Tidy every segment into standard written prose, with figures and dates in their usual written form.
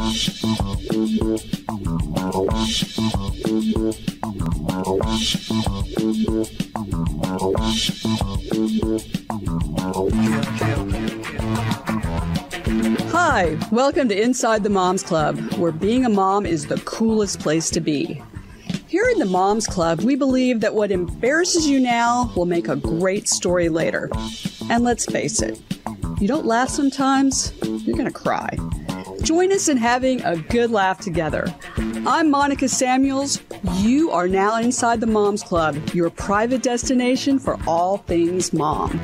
Hi, welcome to Inside the Moms Club, where being a mom is the coolest place to be. Here in the Moms Club, we believe that what embarrasses you now will make a great story later. And let's face it, you don't laugh sometimes, you're gonna cry. Join us in having a good laugh together. I'm Monica Samuels. You are now inside the Moms Club, your private destination for all things mom.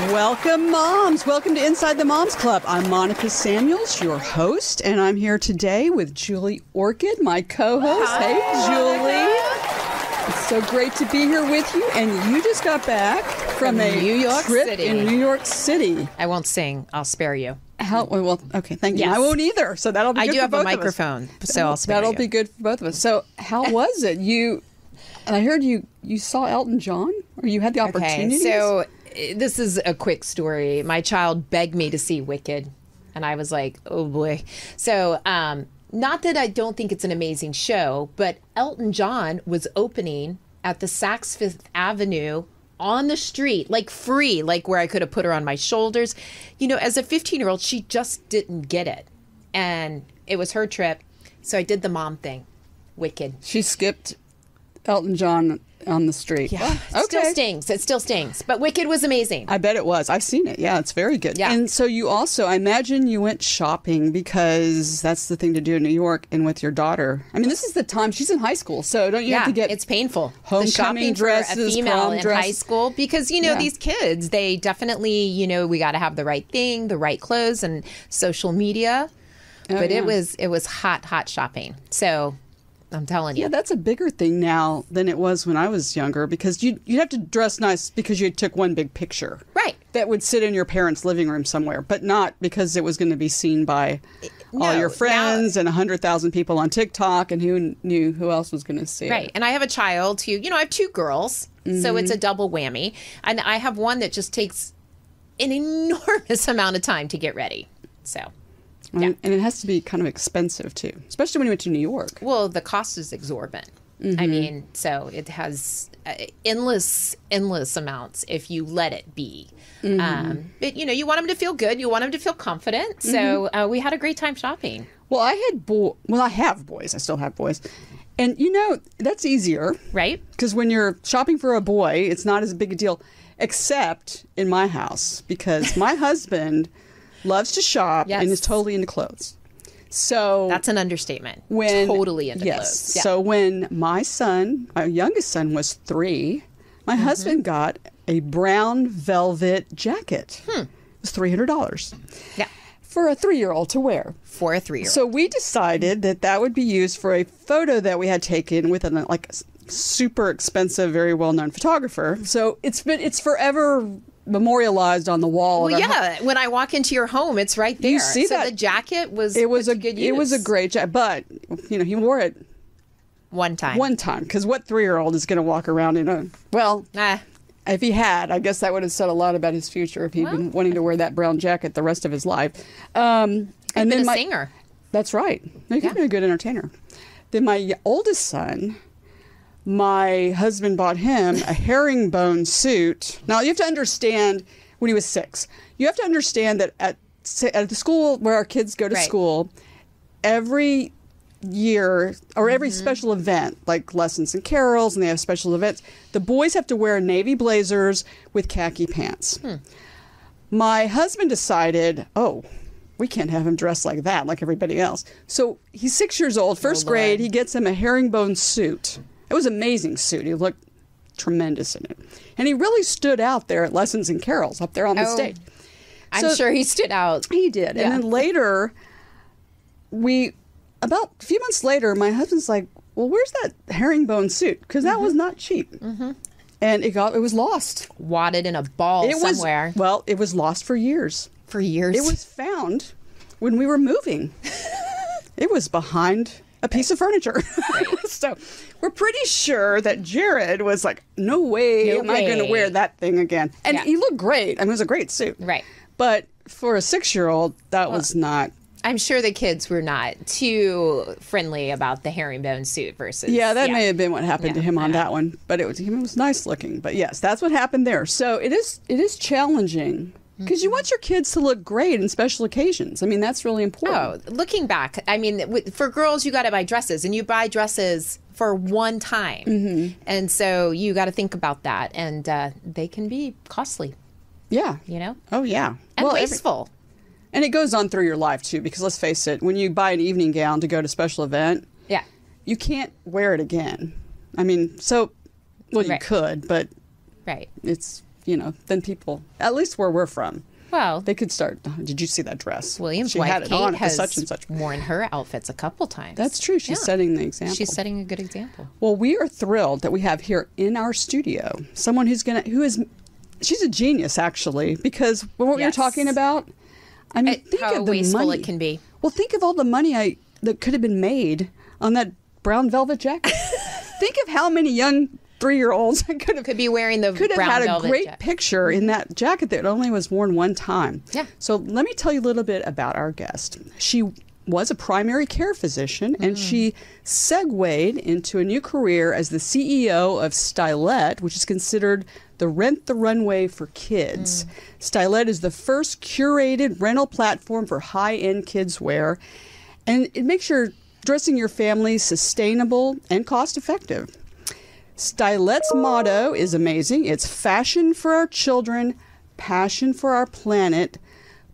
Welcome, moms. Welcome to Inside the Moms Club. I'm Monica Samuels, your host, and I'm here today with Julie Orchid, my co-host. Hi. Hey, Julie. It's so great to be here with you, and you just got back from a New York trip City. in New York City. I won't sing. I'll spare you. Well, okay, thank you. Yes. I won't either, so that'll be good I do for have both a of us. microphone, so I'll spare That'll you. be good for both of us. So how was it? And I heard you saw Elton John, or you had the opportunity? Okay, so this is a quick story. My child begged me to see Wicked, and I was like, oh boy. So, not that I don't think it's an amazing show, but Elton John was opening at the Saks Fifth Avenue on the street, like free, like where I could have put her on my shoulders. You know, as a 15-year-old, she just didn't get it. And it was her trip. So I did the mom thing. Wicked. She skipped Elton John on the street. Yeah. Well, It still stings. It still stings. But Wicked was amazing. I bet it was. I've seen it. Yeah, it's very good. Yeah. And so you also, I imagine you went shopping because that's the thing to do in New York and with your daughter. I mean, this is the time. She's in high school, so don't you have to get... it's painful. homecoming The shopping dresses, for a female prom in dress. high school, because, these kids, they definitely, we got to have the right thing, the right clothes, and social media. But yeah. it was hot shopping. So... I'm telling you. Yeah, that's a bigger thing now than it was when I was younger, because you'd have to dress nice because you took one big picture. Right. That would sit in your parents' living room somewhere, but not because it was going to be seen by all your friends and 100,000 people on TikTok, and who knew who else was going to see it. Right. And I have a child who, I have two girls, so it's a double whammy. And I have one that just takes an enormous amount of time to get ready. So... yeah. And it has to be kind of expensive, too, especially when you went to New York. Well, the cost is exorbitant. I mean, so it has endless amounts if you let it be. But, you want them to feel good. You want them to feel confident. So we had a great time shopping. Well, I have boys. I still have boys. And, that's easier. Right. Because when you're shopping for a boy, it's not as big a deal, except in my house, because my husband... loves to shop and is totally into clothes. So that's an understatement. Totally into clothes. Yeah. So when my youngest son was 3, my husband got a brown velvet jacket. It was $300. Yeah. For a 3-year-old to wear. For a 3-year-old. So we decided that would be used for a photo that we had taken with a super expensive, very well-known photographer. So it's forever memorialized on the wall. Well, yeah. When I walk into your home, it's right there. You see so that the jacket was a good use. It was a great jacket, but he wore it one time. Because what 3-year-old is going to walk around in a if he had, I guess that would have said a lot about his future if he'd been wanting to wear that brown jacket the rest of his life. And then then a singer. That's right. He could be a good entertainer. Then my oldest son. My husband bought him a herringbone suit. Now, you have to understand, when he was 6, you have to understand that at the school where our kids go to school, every year or every special event, like lessons and carols, and they have special events, the boys have to wear navy blazers with khaki pants. My husband decided, we can't have him dressed like that, like everybody else. So he's 6 years old, first grade, he gets him a herringbone suit. It was an amazing suit. He looked tremendous in it. And he really stood out there at Lessons and Carols up there on the stage. I'm sure he stood out. He did. Yeah. And then later, about a few months later, my husband's like, well, where's that herringbone suit? Because that was not cheap. And it was lost. Wadded in a ball somewhere. It was lost for years. For years? It was found when we were moving. It was behind a piece of furniture. So we're pretty sure that Jared was like, no way am I going to wear that thing again. And he looked great. I mean, it was a great suit. Right. But for a 6-year-old, that was not. I'm sure the kids were not too friendly about the herringbone suit versus. Yeah, that may have been what happened to him on that one. But it was nice looking. But yes, that's what happened there. So it is challenging. Because you want your kids to look great in special occasions. I mean, that's really important. Oh, looking back, I mean, for girls, you got to buy dresses, and you buy dresses for one time. Mm-hmm. And so you got to think about that. And they can be costly. Yeah. You know? Oh, yeah. And wasteful. And it goes on through your life, too, because let's face it, when you buy an evening gown to go to a special event, you can't wear it again. I mean, you could, but it's... then people, at least where we're from, they could start. Oh, did you see that dress? William's she wife, had it Kate, on has such and such. worn her outfits a couple times. That's true. She's setting the example. She's setting a good example. Well, we are thrilled that we have here in our studio someone she's a genius, actually, because what we were talking about, I mean, think how of the wasteful money it can be. Well, think of all the money that could have been made on that brown velvet jacket. Think of how many young 3-year-olds could be wearing the could have brown had a velvet great jacket. picture in that jacket that only was worn one time. Yeah. So let me tell you a little bit about our guest. She was a primary care physician, and she segued into a new career as the CEO of Stylette, which is considered the Rent the Runway for kids. Stylette is the first curated rental platform for high-end kids wear, and it makes dressing your family sustainable and cost-effective. Stylette's motto is amazing. It's fashion for our children, passion for our planet.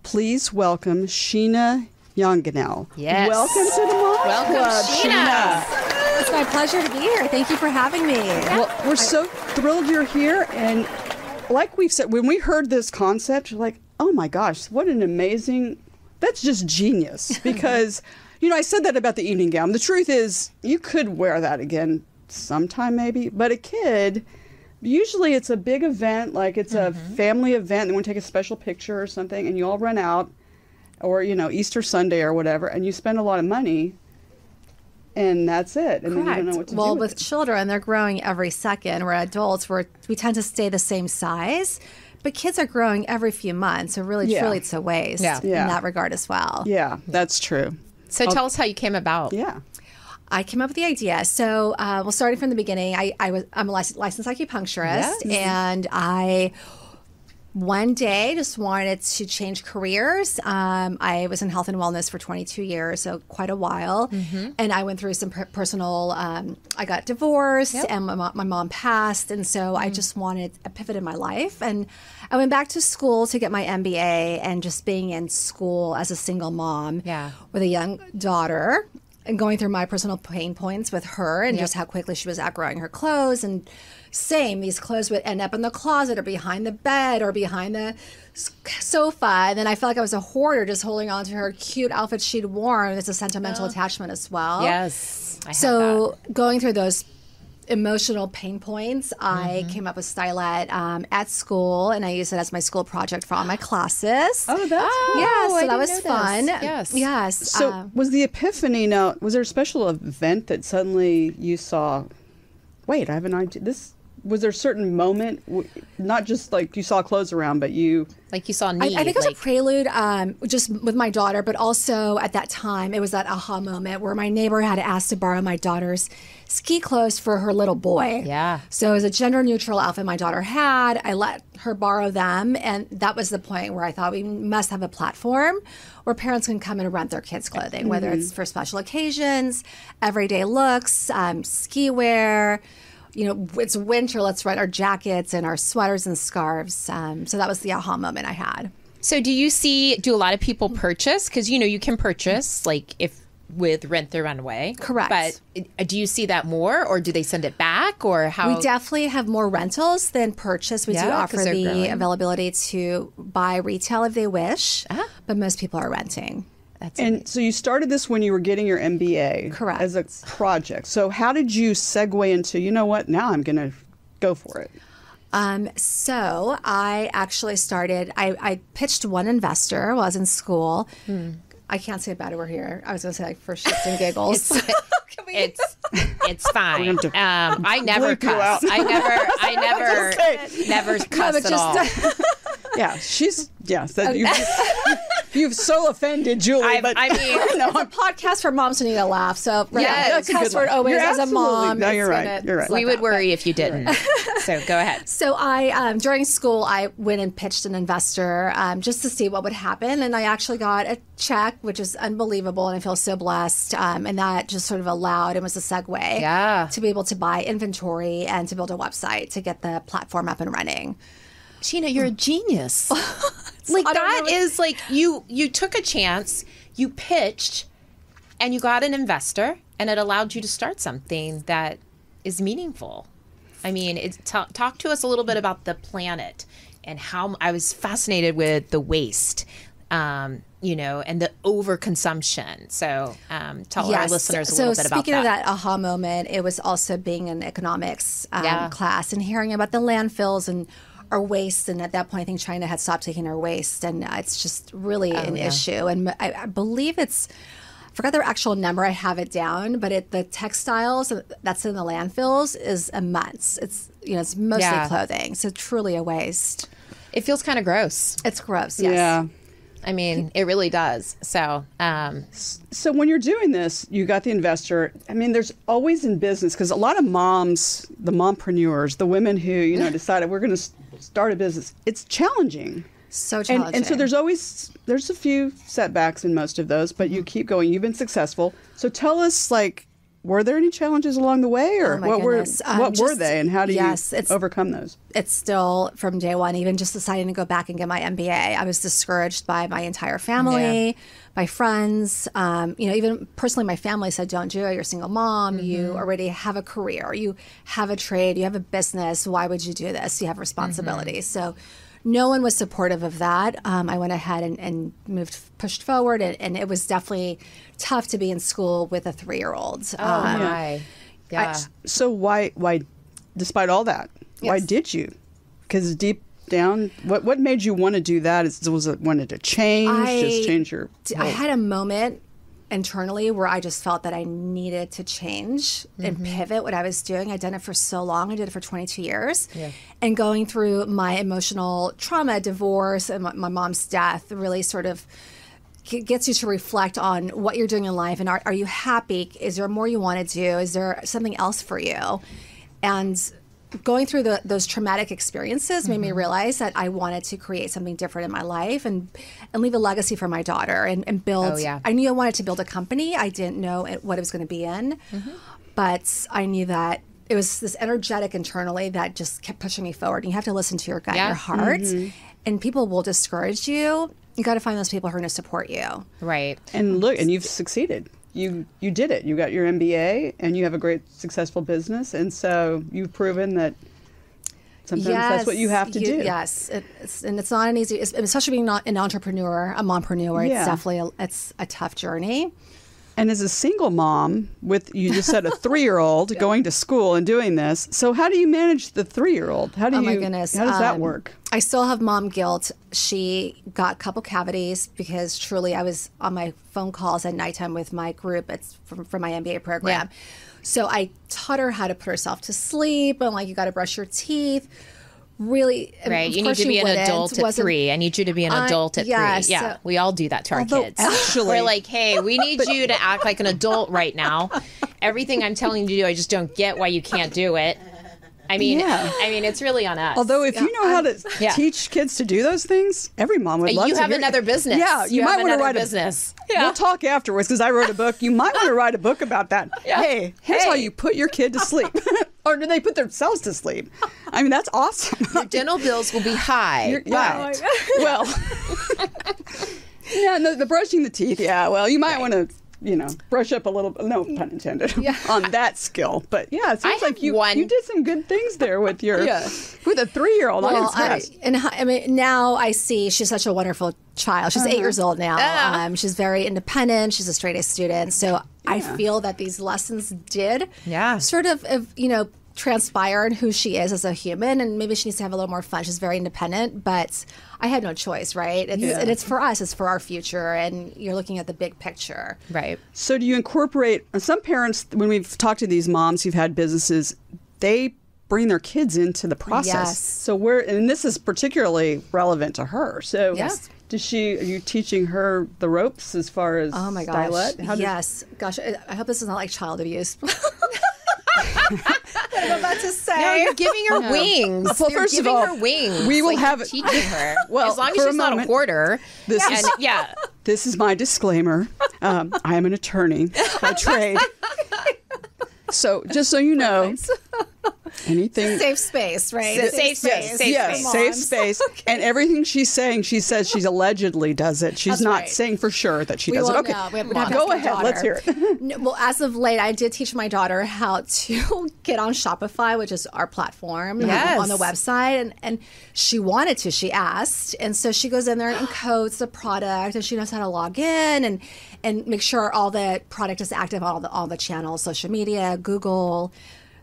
Please welcome Sheena Jongeneel. Yes. Welcome to the Mom Club, Sheena. It's my pleasure to be here. Thank you for having me. Well, we're so thrilled you're here. And like we've said, when we heard this concept, you're like, oh my gosh, what an amazing, that's just genius. Because, I said that about the evening gown. The truth is, you could wear that again sometime maybe, but a kid, usually it's a big event, like it's a family event. They want to take a special picture or something, and you all run out, or Easter Sunday or whatever, and you spend a lot of money, and that's it. And then you don't know what to do. Well, with children, they're growing every second. We're adults, we tend to stay the same size, but kids are growing every few months. So really, truly, it's a waste in that regard as well. Yeah, that's true. So tell us how you came about. Yeah. I came up with the idea. So, starting from the beginning, I'm a licensed acupuncturist, and I one day just wanted to change careers. I was in health and wellness for 22 years, so quite a while, and I went through some personal. I got divorced, and my mom passed, and so I just wanted a pivot in my life, and I went back to school to get my MBA, and just being in school as a single mom with a young daughter. And going through my personal pain points with her and just how quickly she was outgrowing her clothes. And these clothes would end up in the closet or behind the bed or behind the sofa. And then I felt like I was a hoarder just holding on to her cute outfits she'd worn. It's a sentimental attachment as well. Yes. So going through those emotional pain points, I came up with Stylette at school, and I used it as my school project for all my classes. Oh, that's cool. Yeah, so that was fun. Yes. So was the epiphany now, was there a special event that suddenly you saw, wait, I have an idea, was there a certain moment, not just like you saw clothes around, but you... Like you saw need. I think it was a prelude just with my daughter, but also at that time, it was that aha moment where my neighbor had asked to borrow my daughter's ski clothes for her little boy. Yeah. So it was a gender-neutral outfit my daughter had. I let her borrow them, and that was the point where I thought we must have a platform where parents can come and rent their kids' clothing, whether it's for special occasions, everyday looks, ski wear. It's winter, let's rent our jackets and our sweaters and scarves. So that was the aha moment I had. So do a lot of people purchase? Because, you can purchase, like, with Rent the Runway. Correct. But do you see that more, or do they send it back, or how? We definitely have more rentals than purchase. We do offer the availability to buy retail if they wish, but most people are renting. So you started this when you were getting your MBA. Correct. As a project. So how did you segue into, now I'm going to go for it? So I actually started, I pitched one investor while I was in school, I can't say a bad word here. I was going to say like for shits and giggles. It's fine. I never cuss. I never cuss at all. Yeah, you've so offended Julie. But I mean, it's a podcast for moms who need a laugh. So that's a cuss word always as a mom. No, you're right. You're right. We would worry if you didn't. So go ahead. So I, during school, I went and pitched an investor just to see what would happen, and I actually got a check, which is unbelievable, and I feel so blessed. And that just sort of allowed, it was a segue, to be able to buy inventory and to build a website to get the platform up and running. Sheena, you're a genius. Like that is like you took a chance, you pitched, and you got an investor, and it allowed you to start something that is meaningful. I mean, talk to us a little bit about the planet and how I was fascinated with the waste, and the overconsumption. So tell our listeners a little bit about that. So speaking of that aha moment, it was also being in economics class and hearing about the landfills and our waste, and at that point I think China had stopped taking our waste, and it's just really an issue. And I believe I forgot their actual number, I have it down, but the textiles that's in the landfills is immense. It's it's mostly clothing, so truly a waste. It feels kind of gross. It's gross, yes. Yeah. I mean, it really does. So, so when you're doing this, you got the investor. I mean, there's always in business, because a lot of moms, the mompreneurs, the women who decided we're going to start a business, it's challenging. So challenging. And so there's a few setbacks in most of those, but you keep going. You've been successful. So tell us, were there any challenges along the way, or what were they, and how do you overcome those? It's still from day one, even just deciding to go back and get my MBA. I was discouraged by my entire family, my friends. Even personally, my family said, "Don't do it. You're a single mom. Mm-hmm. You already have a career. You have a trade. You have a business. Why would you do this? You have responsibilities." Mm-hmm. So no one was supportive of that. I went ahead and pushed forward, and it was definitely tough to be in school with a 3-year-old. So why, despite all that, why did you? Because deep down, what made you want to do that? Was it wanted to change your? I had a moment internally where I just felt that I needed to change and pivot what I was doing. I'd done it for so long. I did it for 22 years. Yeah. And going through my emotional trauma, divorce, and my mom's death really sort of gets you to reflect on what you're doing in life. And are you happy? Is there more you want to do? Is there something else for you? And going through those traumatic experiences made me realize that I wanted to create something different in my life and leave a legacy for my daughter and build. I knew I wanted to build a company. I didn't know what it was going to be in, but I knew that it was this energetic internally that just kept pushing me forward. And you have to listen to your gut, your heart, and people will discourage you. You got to find those people who are going to support you. Right. And look, and you've succeeded. You did it. You got your MBA, and you have a great, successful business. And so you've proven that sometimes that's what you have to do. Yes. It's not an easy, especially being not an entrepreneur, a mompreneur. It's definitely a tough journey. And as a single mom with, you just said, a 3-year-old going to school and doing this. So how do you manage the 3-year-old? Oh my goodness. How does that work? I still have mom guilt. She got a couple cavities because truly I was on my phone calls at nighttime with my group. It's from my MBA program. Yeah. So I taught her how to put herself to sleep and you got to brush your teeth. Really, right. You need to be an adult at 3. I need you to be an adult at 3. Yeah, so, we all do that to our kids. Actually, we're like, hey, we need you to act like an adult right now. Everything I'm telling you to do, I just don't get why you can't do it. I mean, it's really on us. Although if you know how to teach kids to do those things, every mom would love to. You have another business. Yeah, you might want to write a business. We'll talk afterwards because I wrote a book. You might want to write a book about that. Hey, here's how you put your kid to sleep. Or do they put themselves to sleep? I mean, that's awesome. Your dental bills will be high. Right. Well, the brushing the teeth. Yeah, well, you might want to, brush up a little, no pun intended, on that skill. But it seems like you did some good things there with your, with a 3-year-old. Well, now I see she's such a wonderful child. She's 8 years old now. She's very independent. She's a straight A student. So I feel that these lessons did sort of, transpire and who she is as a human, and maybe she needs to have a little more fun. She's very independent, but I had no choice, right? And it's for us, it's for our future, and you're looking at the big picture. Right. So do you incorporate, some parents, when we've talked to these moms who've had businesses, they bring their kids into the process. Yes. So and this is particularly relevant to her. So are you teaching her the ropes as far as Oh my gosh. Stylette? Yes. Gosh, I hope this is not like child abuse. What I'm about to say. No, you're giving her wings. Well, you're first of giving all, her wings. we will have you're teaching her. Well, as long as for a she's not a moment, hoarder. This is This is my disclaimer. I am an attorney by trade. So just so you know, anything Safe space, right? Safe space. safe space. And everything she's saying, she says she allegedly does it. She's That's not right. saying for sure that she We does it. won't Okay, know. We have to go ask ahead. our Let's hear daughter. it. No, well, as of late, I did teach my daughter how to get on Shopify, which is our platform Yes. on the website, and she wanted to. She asked, and so she goes in there and encodes the product, and she knows how to log in and make sure all the product is active on all the channels, social media, Google.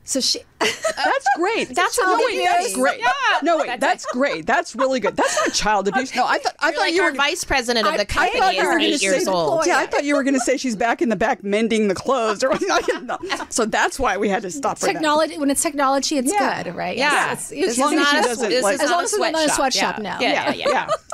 So she. That's great. That's child abuse. That's great. Yeah. No, wait, that's great. That's really good. That's not child abuse. No, I thought You're like you our were vice president of the company thought you were is gonna 8 years say- old. Yeah, I thought you were going to say she's back in the back mending the clothes. Or no. So that's why we had to stop for that. Technology. When it's technology, it's good, right? Yeah. It's This long is as she not a- doesn't, this like- is As not long as it's not a sweatshop, no. Yeah.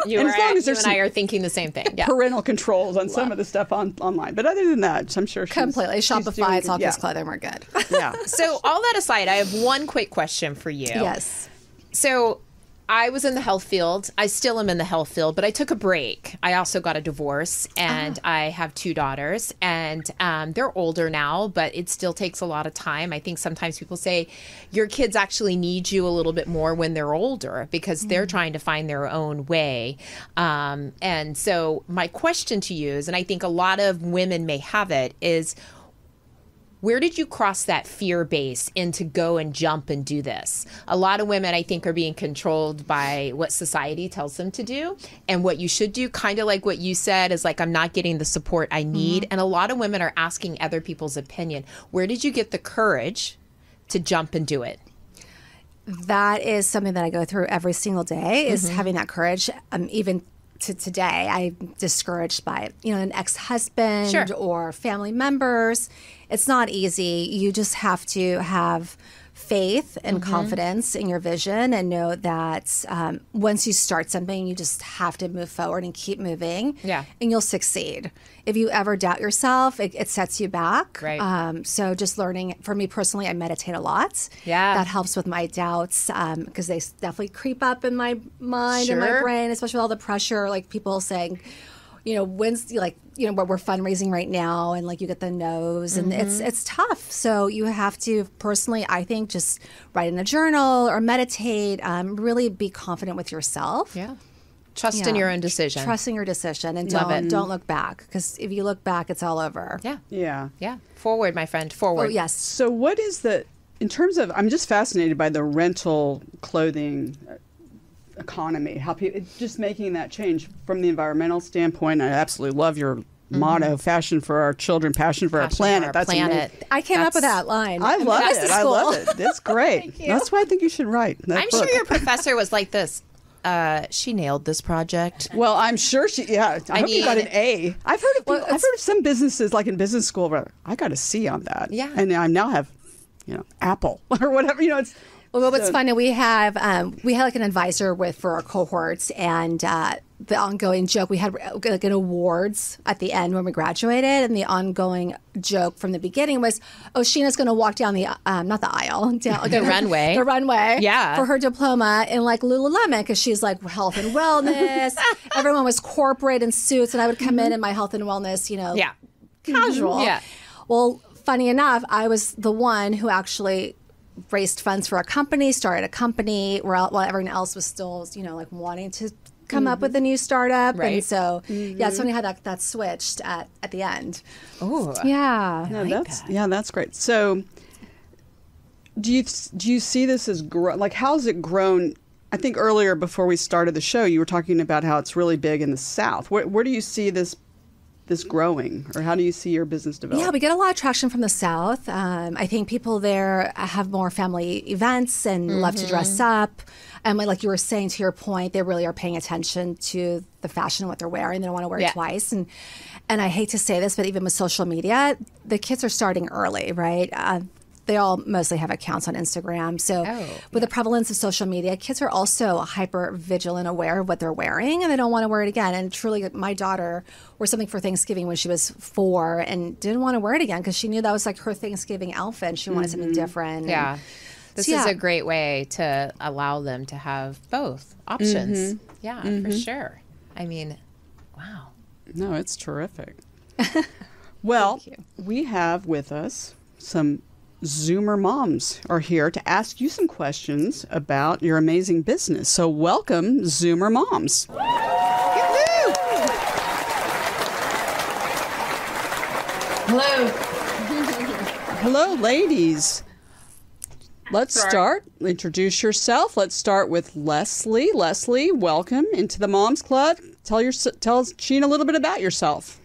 You, And are, as long as you there's and I some are thinking the same thing. Yeah. parental controls on some of the stuff online. But other than that, I'm sure she's Completely. she's doing Shopify, it's good. office clothing, we're good. Yeah. So all that aside, I have one quick question for you. Yes. So I was in the health field. I still am in the health field, but I took a break. I also got a divorce, and I have 2 daughters, and they're older now, but it still takes a lot of time. I think sometimes people say your kids actually need you a little bit more when they're older because they're trying to find their own way. And so my question to you is, and I think a lot of women may have it, is where did you cross that fear base into go and jump and do this? A lot of women, I think, are being controlled by what society tells them to do and what you should do. Kind of like what you said is like, I'm not getting the support I need. And a lot of women are asking other people's opinion. Where did you get the courage to jump and do it? That is something that I go through every single day, is having that courage. Even to today, I'm discouraged by, an ex-husband Sure. or family members. It's not easy. You just have to have faith and confidence in your vision and know that once you start something, you just have to move forward and keep moving. Yeah. And you'll succeed. If you ever doubt yourself, it sets you back. Right. So just learning, for me personally, I meditate a lot. Yeah. That helps with my doubts because they definitely creep up in my mind and my Sure. brain, especially with all the pressure, like people saying, when's where we're fundraising right now, and like you get the no's, and it's tough. So you have to personally, I think, just write in a journal or meditate. Really be confident with yourself. Yeah. Trust in your own decision. Trust in your decision, and Love it. don't look back, because if you look back, it's all over. Yeah. Yeah. Yeah. Forward, my friend. Forward. Oh yes. So what is in terms of, I'm just fascinated by the rental clothing economy, how people, just making that change from the environmental standpoint. I absolutely love your motto, fashion for our children, passion for our planet. That's amazing. I came up with that line. I love That's it. the I love school. it. It's great. That's why I think you should write that I'm book. sure your professor was like this. She nailed this project. Well, I'm sure she. Yeah, I hope you got an mean- A. I've heard of people, I've heard of some businesses, like in business school, where I got a C on that. Yeah. and I now have, Apple or whatever. It's. Well, what's so- funny, we had like an advisor for our cohorts, and the ongoing joke, we had like an awards at the end when we graduated, and the ongoing joke from the beginning was, oh, Sheena's going to walk down the not the aisle, down The runway. the runway, Yeah. for her diploma in like Lululemon, because she's like health and wellness. Everyone was corporate in suits, and I would come in my health and wellness, Yeah. casual. Yeah. Well, funny enough, I was the one who actually raised funds for a company, started a company while everyone else was still, like wanting to come up with a new startup. Right. And so, yeah, it's funny how that switched at the end. Oh. Yeah. No, that's great. So, do you see this as how's it grown? I think earlier before we started the show, you were talking about how it's really big in the South. Where do you see this this growing, or how do you see your business develop? Yeah, we get a lot of traction from the South. I think people there have more family events and love to dress up. And like you were saying, to your point, they really are paying attention to the fashion and what they're wearing. They don't want to wear it twice. And I hate to say this, but even with social media, the kids are starting early, right? They all mostly have accounts on Instagram. So with the prevalence of social media, kids are also hyper vigilant, aware of what they're wearing, and they don't want to wear it again. And truly, my daughter wore something for Thanksgiving when she was 4 and didn't want to wear it again because she knew that was like her Thanksgiving outfit and she wanted something different. Yeah. And, This is a great way to allow them to have both options. Yeah, for sure. I mean, wow. No, it's terrific. Well, we have with us some Zoomer moms are here to ask you some questions about your amazing business. So welcome, Zoomer moms. Hello. Hello, ladies. Let's start. Introduce yourself. Let's start with Leslie. Leslie, welcome into the Moms Club. Tell Sheena a little bit about yourself.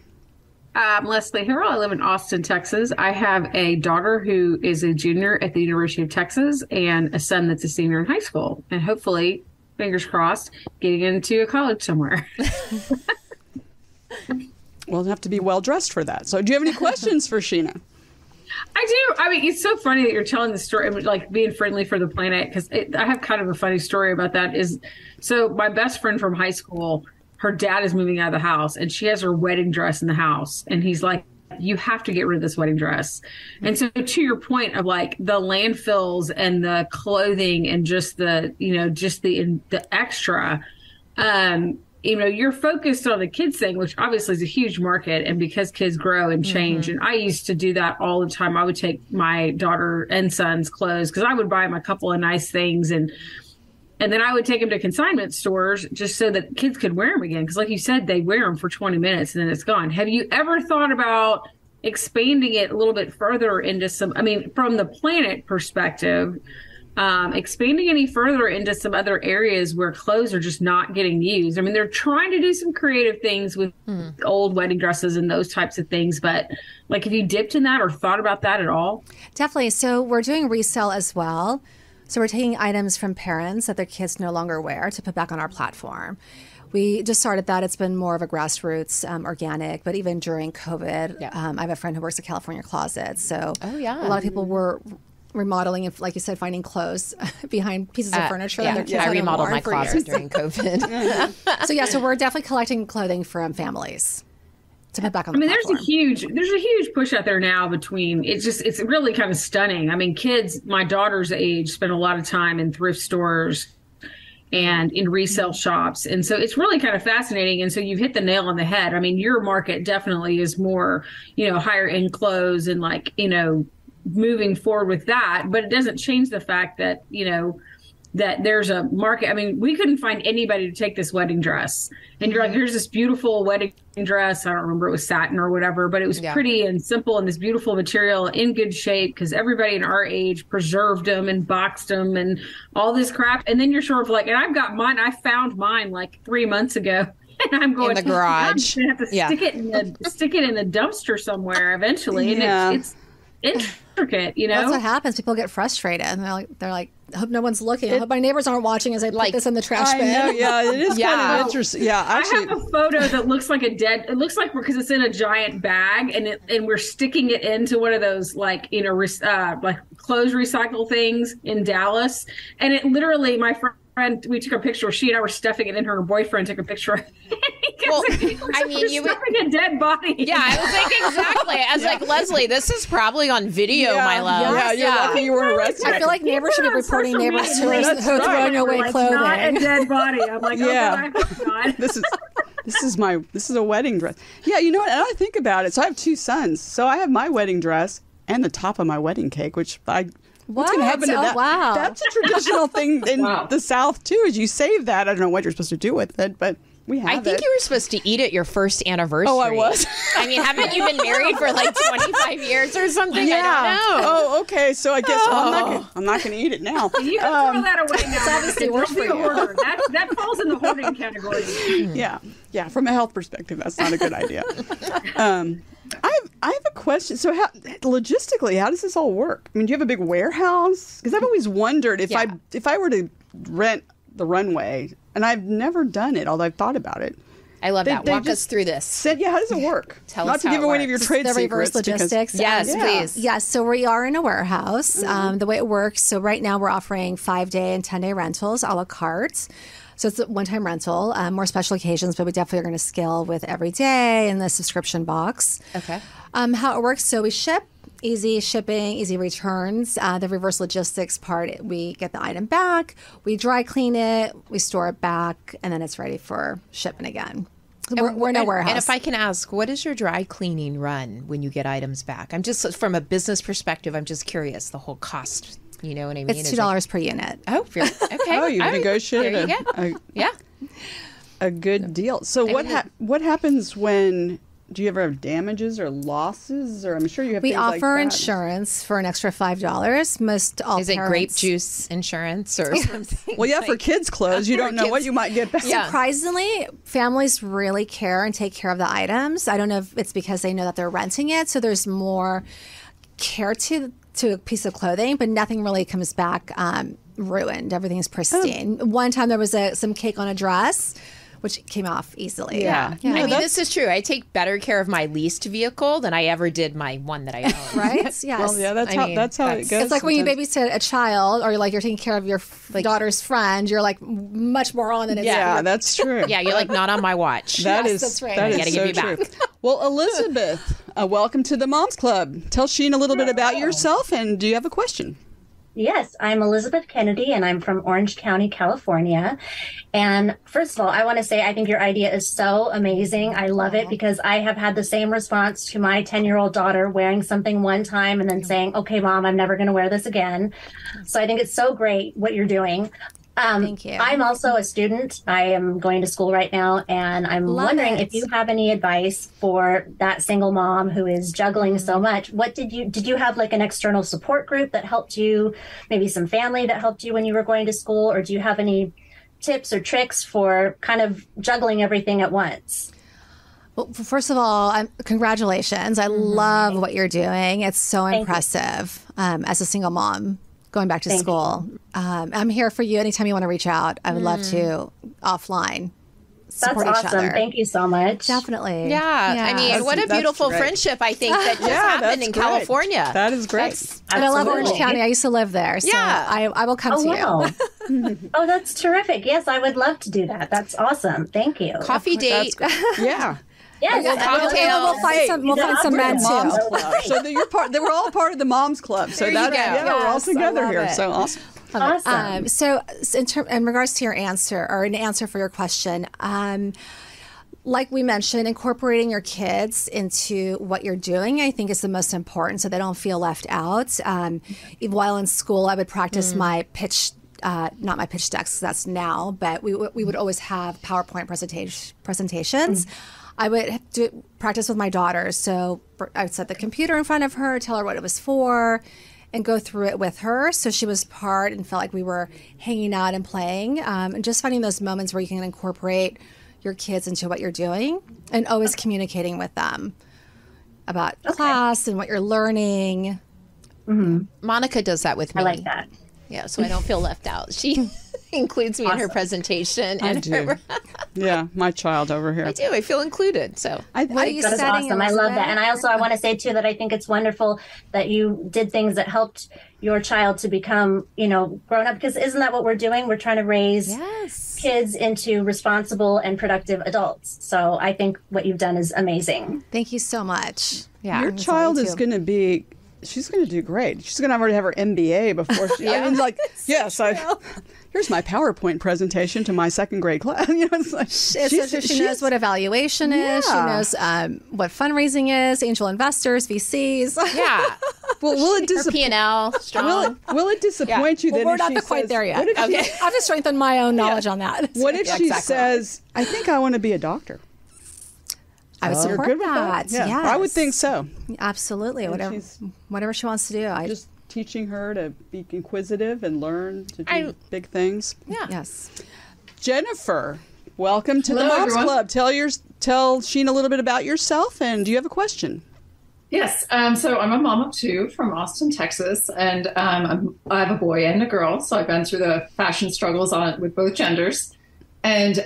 I'm Leslie Harrell. I live in Austin, Texas. I have a daughter who is a junior at the University of Texas and a son that's a senior in high school. And hopefully, fingers crossed, getting into a college somewhere. We'll have to be well dressed for that. So do you have any questions for Sheena? I do. I mean, it's so funny that you're telling the story, like being friendly for the planet, because I have kind of a funny story about that. So my best friend from high school, her dad is moving out of the house and she has her wedding dress in the house. And he's like, you have to get rid of this wedding dress. And so to your point of like the landfills and the clothing and just the, the extra, you're focused on the kids thing, which obviously is a huge market. And because kids grow and change, and I used to do that all the time. I would take my daughter and son's clothes because I would buy them a couple of nice things and then I would take them to consignment stores just so that kids could wear them again. Because like you said, they wear them for 20 minutes and then it's gone. Have you ever thought about expanding it a little bit further into from the planet perspective, expanding any further into some other areas where clothes are just not getting used? I mean, they're trying to do some creative things with old wedding dresses and those types of things. But like, have you dipped in that or thought about that at all? Definitely. So we're doing resale as well. So we're taking items from parents that their kids no longer wear to put back on our platform. We just started that. It's been more of a grassroots, organic, but even during COVID, I have a friend who works at California Closet. So a lot of people were remodeling and, like you said, finding clothes behind pieces of furniture. That their kids I remodeled my closet years. during COVID. So we're definitely collecting clothing from families to put back on the platform. There's a huge push out there now between, it's really kind of stunning. I mean, kids, my daughter's age, spend a lot of time in thrift stores and in resale shops. And so it's really kind of fascinating. And so you've hit the nail on the head. I mean, your market definitely is more, higher end clothes and moving forward with that. But it doesn't change the fact that, that there's a market. I mean, we couldn't find anybody to take this wedding dress. And you're like, here's this beautiful wedding dress. I don't remember, it was satin or whatever, but it was pretty and simple and this beautiful material in good shape because everybody in our age preserved them and boxed them and all this crap. And then you're sort of like, and I've got mine. I found mine like 3 months ago. And I'm going in the garage. I'm gonna have to stick it in the dumpster somewhere eventually. And it's intricate, That's what happens. People get frustrated and they're like, I hope no one's looking. I hope my neighbors aren't watching as I put this in the trash bin. I know, it is kind of interesting. Yeah, actually, I have a photo that looks like it looks like because it's in a giant bag and we're sticking it into one of those like clothes recycle things in Dallas. And it literally, my friend, we took a picture. She and I were stuffing it in. Her boyfriend took a picture of it. Well, I mean, you stuffing a dead body. Yeah, I was thinking exactly. I was like, Leslie, this is probably on video, my love. Yeah, you're lucky you weren't arrested. I feel like neighbors should be reporting neighbors to us who are throwing away clothing. Not a dead body. I'm like, I hope not. This is a wedding dress. Yeah, you know what? And I think about it. So I have 2 sons. So I have my wedding dress and the top of my wedding cake, which what's going to happen to that? Wow. That's a traditional thing in the South too. Is you save that. I don't know what you're supposed to do with it, but We have I think it. you were supposed to eat it your first anniversary. Oh, I was? I mean, haven't you been married for like 25 years or something? Yeah. I don't know. Oh, okay. So I guess I'm not going to eat it now. You can throw that away now. It's obviously worse for you. That falls in the hoarding category. Yeah. From a health perspective, that's not a good idea. I have a question. So, logistically, how does this all work? I mean, do you have a big warehouse? Because I've always wondered if I were to rent the runway, and I've never done it, although I've thought about it. I love that. Walk us through this. How does it work? Tell Not us to how give it away any of your works. trade The secrets. reverse logistics. Yes, please. Yes, so we are in a warehouse. The way it works, so right now we're offering 5-day and 10-day rentals a la carte. So it's a one-time rental, more special occasions, but we definitely are going to scale with every day in the subscription box. Okay. How it works, so we ship, easy shipping, easy returns. The reverse logistics part, we get the item back, we dry clean it, we store it back, and then it's ready for shipment again. We're in a warehouse. And if I can ask, what is your dry cleaning run when you get items back? I'm just, from a business perspective, I'm just curious, the whole cost. You know what I mean? It's $2 per unit. Oh, really? Okay. Oh, you've negotiated Yeah. a good deal. So what happens when... Do you ever have damages or losses? Or I'm sure you have. We things like offer that. insurance for an extra $5. Most all Is it parents, grape juice insurance or something? Well, yeah, for kids' clothes, you don't know what you might get back. Yeah. Surprisingly, families really care and take care of the items. I don't know if it's because they know that they're renting it, so there's more care to a piece of clothing, but nothing really comes back ruined. Everything's pristine. One time there was some cake on a dress, which came off easily. Yeah. I mean, this is true. I take better care of my leased vehicle than I ever did my one that I own. Right? Yes. Well, yeah, that's how it goes. It's like when you babysit a child, or like you're taking care of your daughter's friend. You're like much more on than it's. Yeah, that's true. Yeah, you're like not on my watch. That's right. That I gotta is give so you back. true. Well, Elizabeth, welcome to the Moms Club. Tell Sheena a little bit about yourself, and do you have a question? Yes, I'm Elizabeth Kennedy, and I'm from Orange County, California. And first of all, I want to say I think your idea is so amazing. I love it because I have had the same response to my 10-year-old daughter wearing something one time and then saying, okay, Mom, I'm never going to wear this again. So I think it's so great what you're doing. Thank you. I'm also a student. I am going to school right now, and I'm wondering if you have any advice for that single mom who is juggling so much. What did you have like an external support group that helped you, maybe some family that helped you when you were going to school, or do you have any tips or tricks for kind of juggling everything at once? Well, first of all, congratulations. I love what you're doing. It's so impressive as a single mom. Going back to school. I'm here for you anytime you want to reach out. I would love to offline support That's each awesome. other. Thank you so much. Definitely. Yeah. I mean, what a that's beautiful great. friendship, I think, that just happened in great. California. That is great. And I love Absolutely. Orange County. I used to live there. So Yeah. I will come to you. Oh, that's terrific. Yes, I would love to do that. That's awesome. Thank you. Coffee date. Yeah. Yes, cocktail. We'll find some men Moms too. Club. So they were all part of the Moms Club. So There you go. we're all Yes, I together love here. it. So awesome. Awesome. So in regards to your answer, or an answer for your question, like we mentioned, incorporating your kids into what you're doing, I think, is the most important, so they don't feel left out. While in school, I would practice my pitch. Not my pitch decks, that's now, but we would always have PowerPoint presentations. I would practice with my daughters. So I would set the computer in front of her, tell her what it was for, and go through it with her. So she was part and felt like we were hanging out and playing. And just finding those moments where you can incorporate your kids into what you're doing and always communicating with them about class and what you're learning. Monica does that with me. I like that. Yeah, so I don't feel left out. She includes me in her presentation. I And do. Yeah, my child over here. I do. I feel included. So What are you That is studying, awesome. I love that. Elizabeth? And I want to say, too, that I think it's wonderful that you did things that helped your child to become, grown up. Because isn't that what we're doing? We're trying to raise kids into responsible and productive adults. So I think what you've done is amazing. Thank you so much. yeah. Your child is going to be. She's going to do great. She's going to already have her MBA before she. I mean, like, yes, here's my PowerPoint presentation to my second grade class. It's like She knows what evaluation is. She Yeah. knows what fundraising is, angel investors, VCs. Yeah. Well, will it Her P&L strong. will it disappoint you Well, then we're if not she quite says- there yet. What if, Okay. I have to strengthen my own knowledge on that. what if she exactly. says, I think I want to be a doctor? I would You're support good with that. that? Yeah, Yes. I would think so. Absolutely. she's- Whatever she wants to do. Just teaching her to be inquisitive and learn to do big things. Yeah. Yes. Jennifer, welcome to the Hello, Moms everyone. Club. Tell Sheena a little bit about yourself, and do you have a question? Yes. So I'm a mom of two from Austin, Texas, and I have a boy and a girl. So I've been through the fashion struggles with both genders, and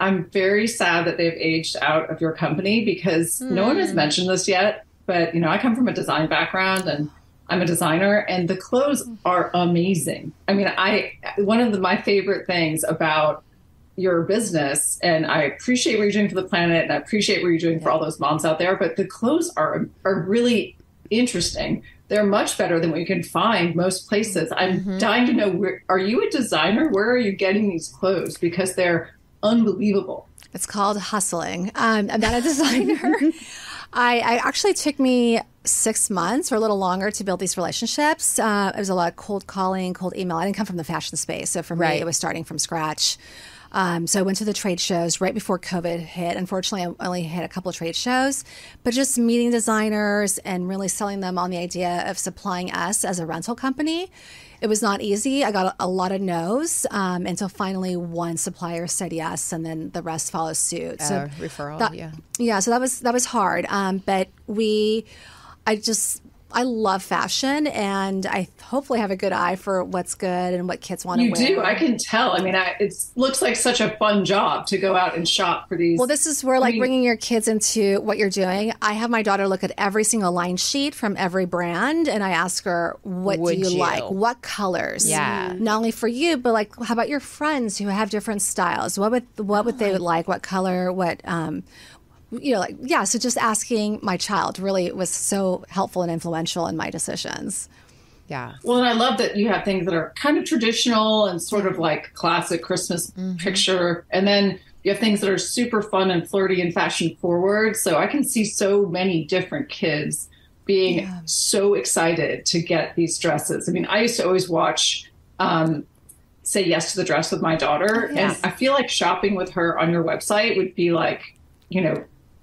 I'm very sad that they've aged out of your company because no one has mentioned this yet. But I come from a design background, and I'm a designer, and the clothes are amazing. I mean, one of my favorite things about your business, and I appreciate what you're doing for the planet, and I appreciate what you're doing for all those moms out there, but the clothes are really interesting. They're much better than what you can find most places. I'm dying to know, are you a designer? Where are you getting these clothes? Because they're unbelievable. It's called hustling. I'm not a designer. I actually took me 6 months or a little longer to build these relationships. It was a lot of cold calling, cold email. I didn't come from the fashion space. So for me, it was starting from scratch. So I went to the trade shows right before COVID hit. Unfortunately, I only hit a couple of trade shows, but just meeting designers and really selling them on the idea of supplying us as a rental company. It was not easy. I got a lot of no's until finally one supplier said yes, and then the rest followed suit. So Referral, So that was hard. But I love fashion, and I hopefully have a good eye for what's good and what kids want to wear. You do. I can tell. I mean, it looks like such a fun job to go out and shop for these. Well, this is where bringing your kids into what you're doing. I have my daughter look at every single line sheet from every brand, and I ask her, what do you like? What colors? Yeah. Not only for you, but how about your friends who have different styles? What would they like? What color? What so just asking my child really was so helpful and influential in my decisions. Yeah. Well, and I love that you have things that are kind of traditional and sort of like classic Christmas picture. And then you have things that are super fun and flirty and fashion forward. So I can see so many different kids being so excited to get these dresses. I mean, I used to always watch Say Yes to the Dress with my daughter. And I feel like shopping with her on your website would be like,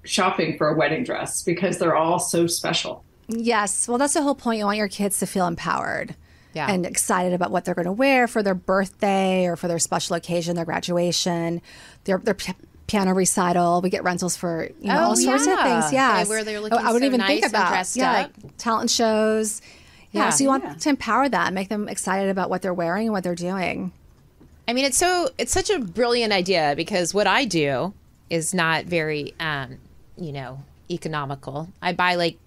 shopping for a wedding dress because they're all so special. Yes. Well, that's the whole point. You want your kids to feel empowered and excited about what they're going to wear for their birthday or for their special occasion, their graduation, their piano recital. We get rentals for all sorts of things. Yeah. Where they're looking I wouldn't even nice think and about dressed up. like talent shows. Yeah. So you want to empower them, make them excited about what they're wearing and what they're doing. I mean, it's such a brilliant idea because what I do is not very, economical. I buy like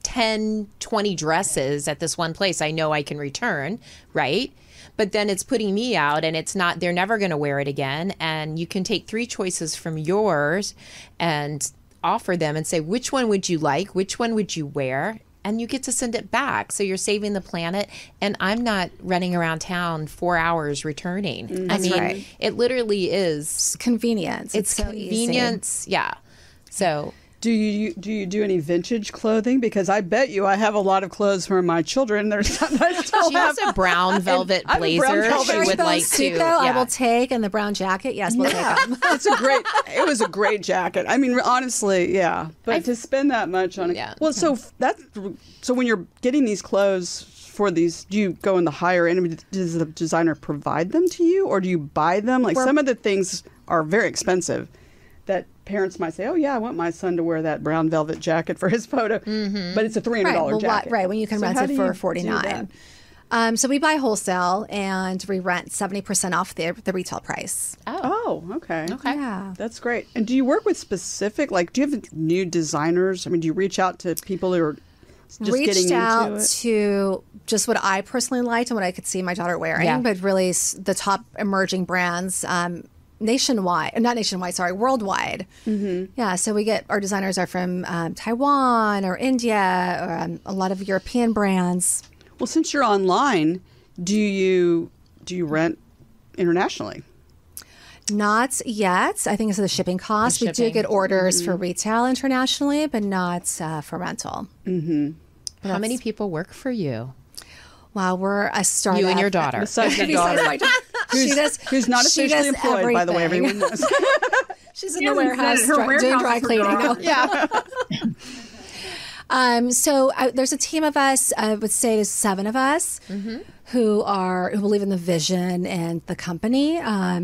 10, 20 dresses at this one place I know I can return, right? But then it's putting me out and they're never going to wear it again. And you can take 3 choices from yours and offer them and say, which one would you like? Which one would you wear? And you get to send it back. So you're saving the planet. And I'm not running around town 4 hours returning. I mean, it literally is convenience. It's so convenience. Easy. Yeah. So do you do any vintage clothing? Because I bet you I have a lot of clothes for my children. She has a brown velvet blazer. She would like to. I will take, and the brown jacket. Yes, we'll take them. It was a great jacket. I mean, honestly, yeah. But to spend that much on it. Yeah. Well, so when you're getting these clothes for these, do you go in the higher end? Does the designer provide them to you, or do you buy them? Like some of the things are very expensive that parents might say, oh, yeah, I want my son to wear that brown velvet jacket for his photo. But it's a $300 jacket. Right, when you can rent it for $49. So we buy wholesale and we rent 70% off the retail price. Oh, okay. Yeah. That's great. And do you work with specific, do you have new designers? I mean, do you reach out to people who are just getting into it? Reached out to just what I personally liked and what I could see my daughter wearing, but really the top emerging brands worldwide. Yeah, so we get our designers are from Taiwan or India or a lot of European brands. Well, since you're online, do you rent internationally? Not yet. I think it's the shipping cost. We do get orders for retail internationally, but not for rental. How many people work for you? Wow, we're a startup. You and your daughter. Besides your daughter. Who's not officially employed, by the way, everyone knows. She's in the warehouse doing dry cleaning. No. Yeah. So there's a team of us. I would say there's 7 of us who believe in the vision and the company.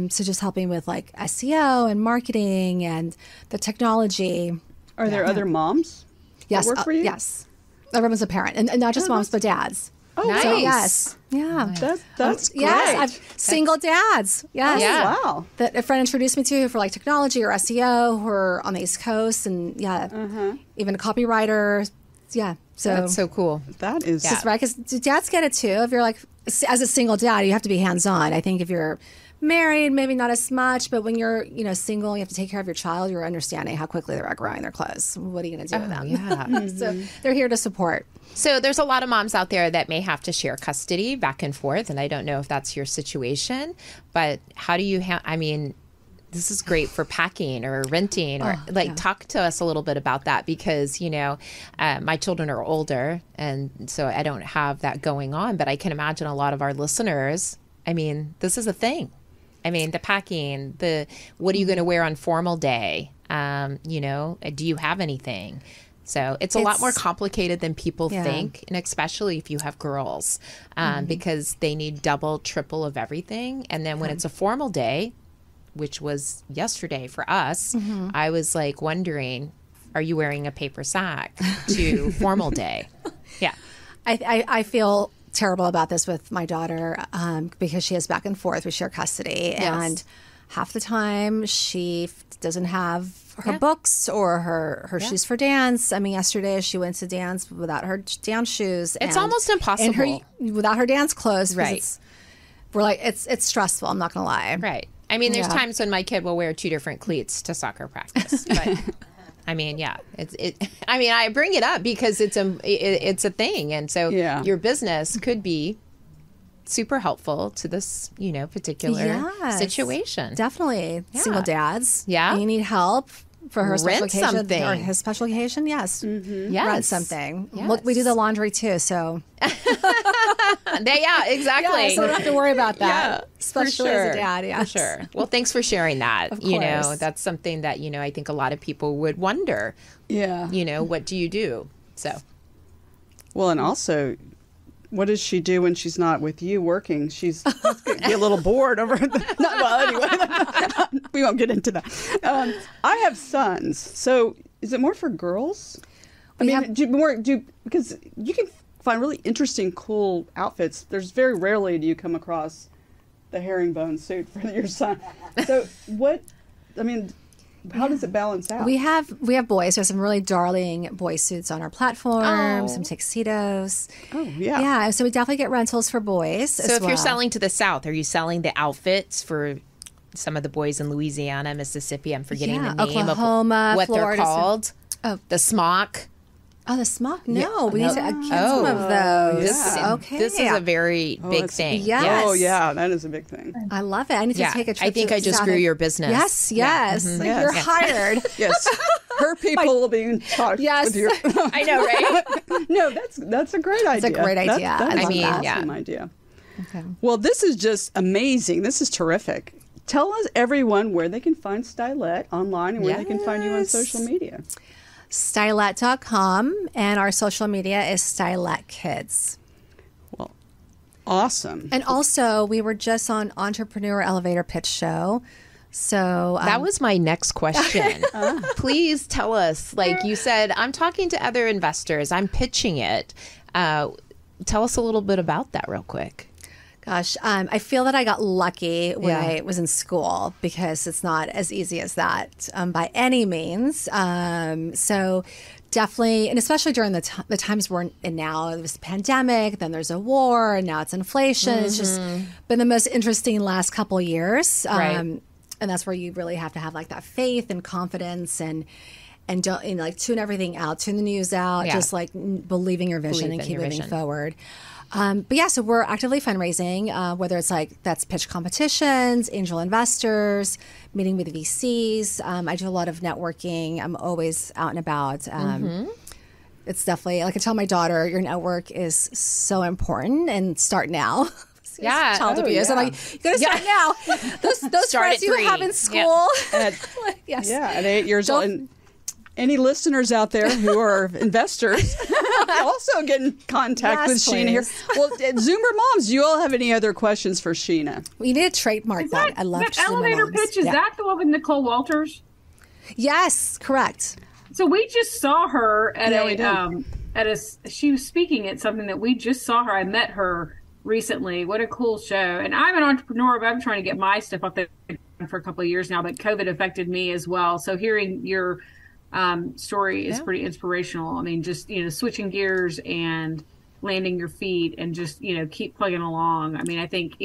So just helping with like SEO and marketing and the technology. Are there other moms Yes, that work for you? Yes. Everyone's a parent, and not just moms, but dads. Oh, Nice. So, yes. Yeah. That's great. Yes, I've single dads. Yes. Yeah. Wow. That a friend introduced me to for like technology or SEO who are on the East Coast, and even a copywriter. Yeah. So That's so cool. That is That's right, because dads get it too. If you're like, as a single dad, you have to be hands-on. I think if you're married, maybe not as much, but when you're, single, you have to take care of your child, you're understanding how quickly they're outgrowing their clothes. What are you going to do with them? Yeah. So they're here to support. So there's a lot of moms out there that may have to share custody back and forth, and I don't know if that's your situation, but how do you this is great for packing or renting or talk to us a little bit about that, because, my children are older and so I don't have that going on, but I can imagine a lot of our listeners, this is a thing. The packing, what are you going to wear on formal day? Do you have anything? So it's a lot more complicated than people think, and especially if you have girls, because they need double, triple of everything. And then when it's a formal day, which was yesterday for us, I was like wondering, are you wearing a paper sack to formal day? Yeah. I feel terrible about this with my daughter because she is back and forth. We share custody. Yes. And half the time she doesn't have her books or her shoes for dance. Yesterday she went to dance without her dance shoes. It's almost impossible. Without her dance clothes. Right. We're like, it's stressful. I'm not going to lie. Right. There's times when my kid will wear 2 different cleats to soccer practice. But I bring it up because it's a thing. And so your business could be super helpful to this, particular situation. Definitely. Yeah. Single dads. Yeah. You need help for her special Rent occasion something. or his special occasion. Yes. Yes. Rent something. Yes. Look, we do the laundry too, so exactly. so we don't have to worry about that. Yeah, especially as a dad. Yeah, For sure. Well, thanks for sharing that. Of course. That's something that I think a lot of people would wonder. Yeah. What do you do? So. Well, and also, what does she do when she's not with you working? She's going to be a little bored over anyway. We won't get into that. I have sons. So is it more for girls? Because you can find really interesting, cool outfits. There's very rarely do you come across the herringbone suit for your son. So how does it balance out? We have boys. We have some really darling boy suits on our platform, some tuxedos. Oh, yeah. Yeah, so we definitely get rentals for boys. So if you're selling to the South, are you selling the outfits for some of the boys in Louisiana, Mississippi? I'm forgetting the name Oklahoma, of what Florida, they're called. The smock. Oh, the smock? No, we no. need to get some of those. This is a very big thing. Yes. Oh, yeah, that is a big thing. I love it. I need to take a trip. I think I just grew your business. Yes. Mm-hmm. You're hired. Yes. Her people will be in charge with your... I know, right? No, that's a great idea. It's a great idea. That's an awesome idea. Okay. Well, this is just amazing. This is terrific. Tell us, everyone, where they can find Stylette online and where they can find you on social media. Stylette.com, and our social media is Stylette Kids. Well, awesome. And also, we were just on Entrepreneur Elevator Pitch Show. So that was my next question. Please tell us, like you said, I'm talking to other investors. I'm pitching it. Tell us a little bit about that real quick. Gosh, I feel that I got lucky when I was in school because it's not as easy as that by any means. So definitely, and especially during the times we're in now, there was a pandemic, then there's a war, and now it's inflation. It's just been the most interesting last couple of years. And that's where you really have to have like that faith and confidence and don't tune everything out, tune the news out, just like believing your vision and keep moving forward. So we're actively fundraising, whether it's that's pitch competitions, angel investors, meeting with VCs. I do a lot of networking. I'm always out and about. it's definitely, like I tell my daughter, your network is so important and start now. Yeah. Child abuse. yeah. I'm like, you gotta start now. Those Start friends at you 3. have in school. Yes. Yeah, at 8 years old. And any listeners out there who are investors, also get in contact with Sheena here. Well, Zoomer Moms, do you all have any other questions for Sheena? We need to trademark that. I love that Zoomer elevator Moms. pitch. Is that the one with Nicole Walters? Yes, correct. So we just saw her at Yeah, we did. she was speaking at something that we just saw her. I met her recently. What a cool show. And I'm an entrepreneur, but I'm trying to get my stuff up there for a couple of years now, but COVID affected me as well. So hearing your story is pretty inspirational. I mean, just, switching gears and landing your feet and just, keep plugging along. I mean, I think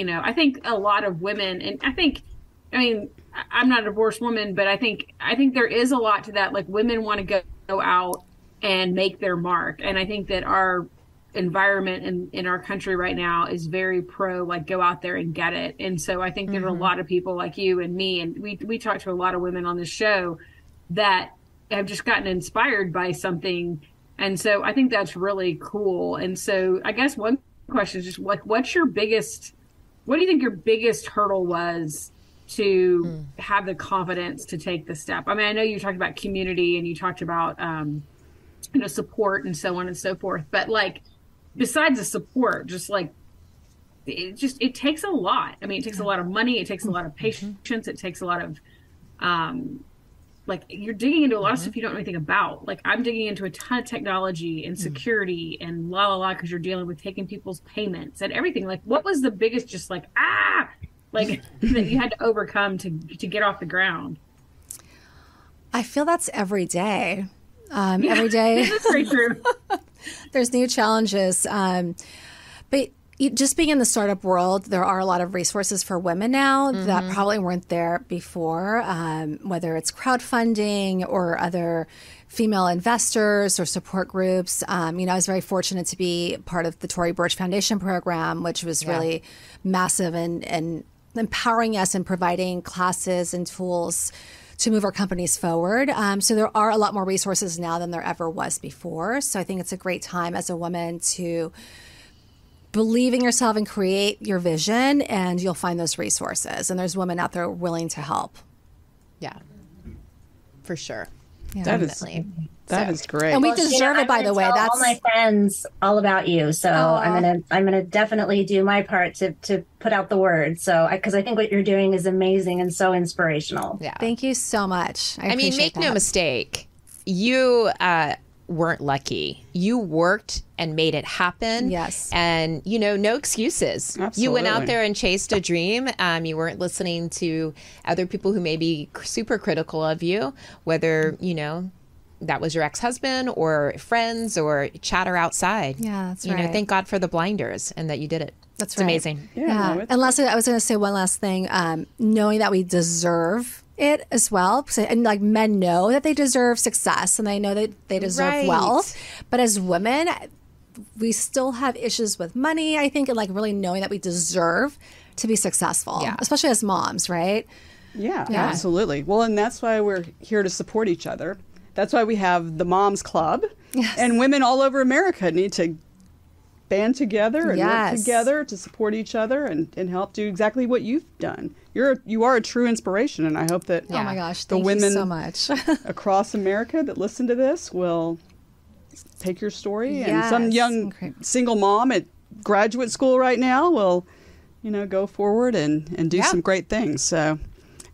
a lot of women, and I'm not a divorced woman, but I think there is a lot to that. Like, women want to go out and make their mark. And I think that our environment in our country right now is very pro, like, go out there and get it. And so I think there are a lot of people like you and me, and we talk to a lot of women on this show that have just gotten inspired by something. And so I think that's really cool. And so I guess one question is just like, what do you think your biggest hurdle was to have the confidence to take the step? I mean, I know you talked about community and you talked about, support and so on and so forth, but like, besides the support, just like, it takes a lot. I mean, it takes a lot of money. It takes a lot of patience. It takes a lot of, like, you're digging into a lot of stuff you don't know anything about. Like, I'm digging into a ton of technology and security and because you're dealing with taking people's payments and everything. Like, what was the biggest, just like, that you had to overcome to get off the ground? I feel that's every day. Every day. That's very true. There's new challenges. But just being in the startup world, there are a lot of resources for women now that probably weren't there before, whether it's crowdfunding or other female investors or support groups. I was very fortunate to be part of the Tory Burch Foundation program, which was really massive and empowering us and providing classes and tools to move our companies forward. So there are a lot more resources now than there ever was before. So I think it's a great time as a woman to believe in yourself and create your vision, and you'll find those resources. And there's women out there willing to help. Yeah, for sure. Yeah. That is great. And we deserve it, by the way. That's all my friends all about you. So I'm gonna definitely do my part to put out the word. So because I think what you're doing is amazing and so inspirational. Yeah. Thank you so much. I mean, make no mistake, you weren't lucky. You worked and made it happen. Yes. And, no excuses. Absolutely. You went out there and chased a dream. You weren't listening to other people who may be super critical of you, whether, that was your ex-husband or friends or chatter outside. Yeah, that's right. Thank God for the blinders and that you did it. That's it's right. amazing. Yeah. And lastly, I was going to say one last thing. Knowing that we deserve it as well. And like, men know that they deserve success and they know that they deserve wealth. But as women, we still have issues with money, I think, and like really knowing that we deserve to be successful, especially as moms, right? Yeah, absolutely. Well, and that's why we're here to support each other. That's why we have the Moms Club. Yes. And women all over America need to band together and work together to support each other and help do exactly what you've done. You are a true inspiration, and I hope that oh my gosh, the thank women you so much. across America that listen to this will take your story, and some young single mom at graduate school right now will, go forward and do some great things. So.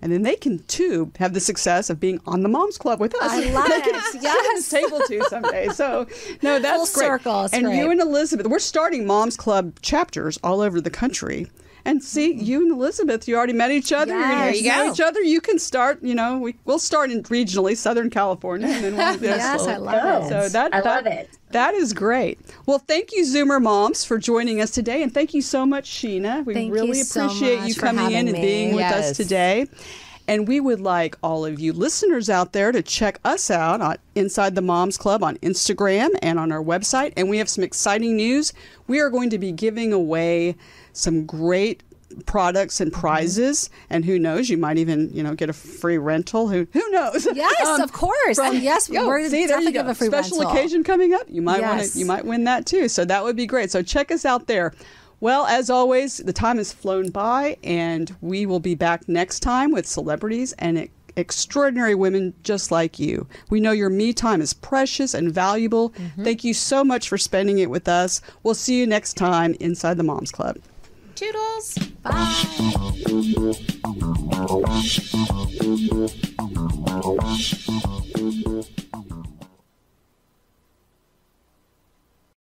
And then they can, too, have the success of being on the Moms Club with us. I love it. Yes. Table, too, someday. So, no, that's full great. Circle. It's and great. you and Elizabeth, we're starting Moms Club chapters all over the country. And see, you and Elizabeth, you already met each other. Yes. You're going to know each other. You can start, we'll start in regionally, Southern California. And then we'll yes, I love it. So I love it. That is great. Well, thank you, Zoomer Moms, for joining us today. And thank you so much, Sheena. We really appreciate you coming in and being with us today. And we would like all of you listeners out there to check us out on Inside the Moms Club on Instagram and on our website. And we have some exciting news. We are going to be giving away some great products and prizes, and who knows, you might even get a free rental. Who knows? Yes, of course. And yes, we're definitely give a free special rental. occasion coming up. You might you might win that too. So that would be great. So check us out there. Well, as always, the time has flown by, and we will be back next time with celebrities and extraordinary women just like you. We know your me time is precious and valuable. Thank you so much for spending it with us. We'll see you next time inside the Moms Club. Toodles. Bye.